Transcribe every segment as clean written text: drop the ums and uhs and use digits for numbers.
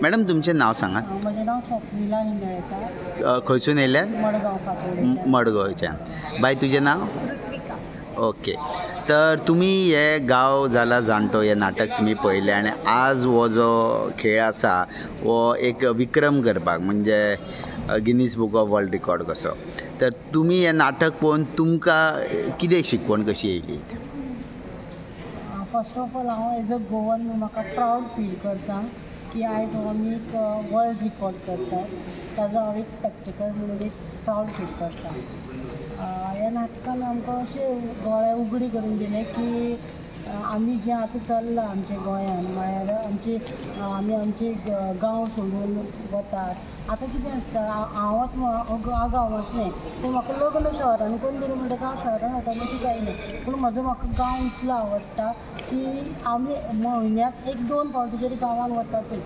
Madam तुमचें नाव सांगा. म्हजें नाव स्वप्निला हिंदळेकर. खंयसून येयल्यात? मडगांव फातोर्डेच्यान. मडगांवच्यान. बाय तुजें नाव? ऋत्विका. ओके. तर तुम्ही हे गांव जाला जाणटो हे नाटक तुम्ही पळयलें आनी आज हो जो खेळ आसा हो एक विक्रम करपाक म्हणजे Guinness book of world record कसो. तर तुम्ही हे नाटक पळोवन तुमकां कितें शिकवण कशी येयली? फर्स्ट ऑफ ऑल हांव एज अ गोवन म्हाका प्रावड फील करता की आयज हो आमी एक वर्ल्ड रिकॉर्ड करता. ताजो हांव एक स्पेक्टिकल म्हणून एक प्रावड फील करता. ह्या नाटकान आमकां अशें दोळे उगडी करून दिले की आमी जें आतां चल्लां आमच्या गोंयान म्हळ्यार आमी आमचे गांव सोडून वतात. आतां कितें आसता हांव गांवांतलें पूण म्हाका लग्न शहरान करून दिलें म्हणटकीर हांव शहरान ऑटोमॅटीक आयलें. पूण म्हाका गांव इतलो आवडटा की आमी म्हयन्याक 1-2 फावटी तरी गांवान वतातूच.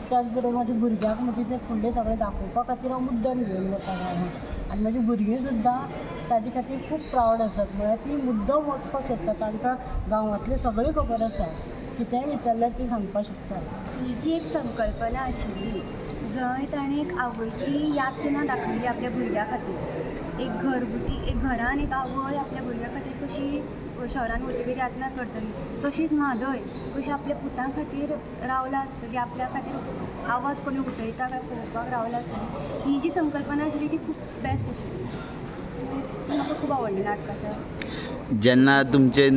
त्याच बरोबर म्हाज्या भुरग्यांक म्हणजे तें फुडलें सगळें दाखोवपा खातीर हांव मुद्दम घेवन वता गांवांत. आनी म्हाजी भुरगीं सुद्दां ताजे खातीर खूब प्रावड आसात. म्हळ्यार ती मुद्दम वचपाक सोदता. तांकां गांवांतलें सगळें खबर आसा. कितेंय विचारल्यार ती सांगपाक शकता. ही जी एक संकल्पना आशिल्ली जंय ताणें एक आवयची याद तिणें दाखयली आपल्या भुरग्या खातीर. एक घरगुती एक घरान एक आवय आपल्या भुरग्या खातीर कशी शहरान वतकीर यातना करतली तशीच म्हादय कशी आपल्या पुतां खातीर रावला आसतली. आपल्या खातीर आवाज कोणी उठयता काय पळोवपाक रावला आसतली. ही जी संकल्पना आशिल्ली ती खूब बेस्ट आशिल्ली. सो म्हाका खूब आवडली नाटकाच्या. जेन्ना तुमचे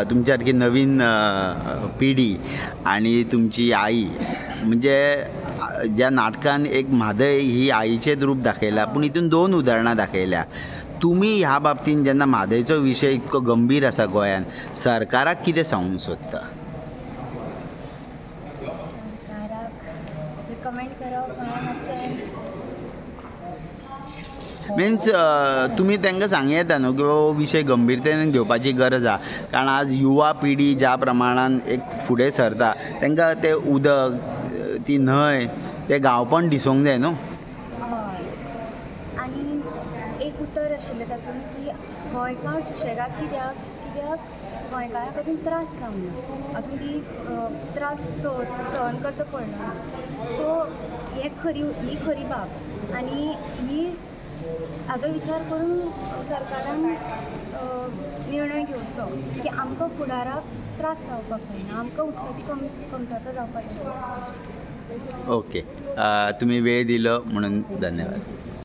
तुमचे सारकी नवीन पिढी आणि तुमची आई म्हणजे ज्या नाटकान एक म्हादय ही आईचें रूप दाखयला पूण हितून 2 उदाहरणां दाखयल्या. तुम्ही ह्या बाबतीन जेन्ना म्हादयचो विशय इतको गंभीर आसा गोंयान सरकाराक कितें सांगूंक सोदता? सरकाराक कमेंट करप मिन्स तुम्ही तांकां सांगूं येता न्हू की हो विशय गंभीरतेन घेवपाची गरज आसा. कारण आज युवा पिढी ज्या प्रमाणान एक फुडें सरता तांकां तें उदक ती न्हंय तें गांवपण दिसूंक जाय न्हू. हय. आनी एक उतर आशिल्लें तातूंत की गोंयकार सुशेगाद कित्याक गोंयकारां खातीर त्रास जावना. अजून ती त्रास सहन करचो पडना. सो ही खरी बाब. आनी ही हाजो विचार करून सरकारान निर्णय घेवचो की आमकां फुडाराक त्रास जावपाक जायना. आमकां उदकाची कमतरता जावपाक जायना. ओके. तुम्ही वेळ दिलो म्हणून धन्यवाद.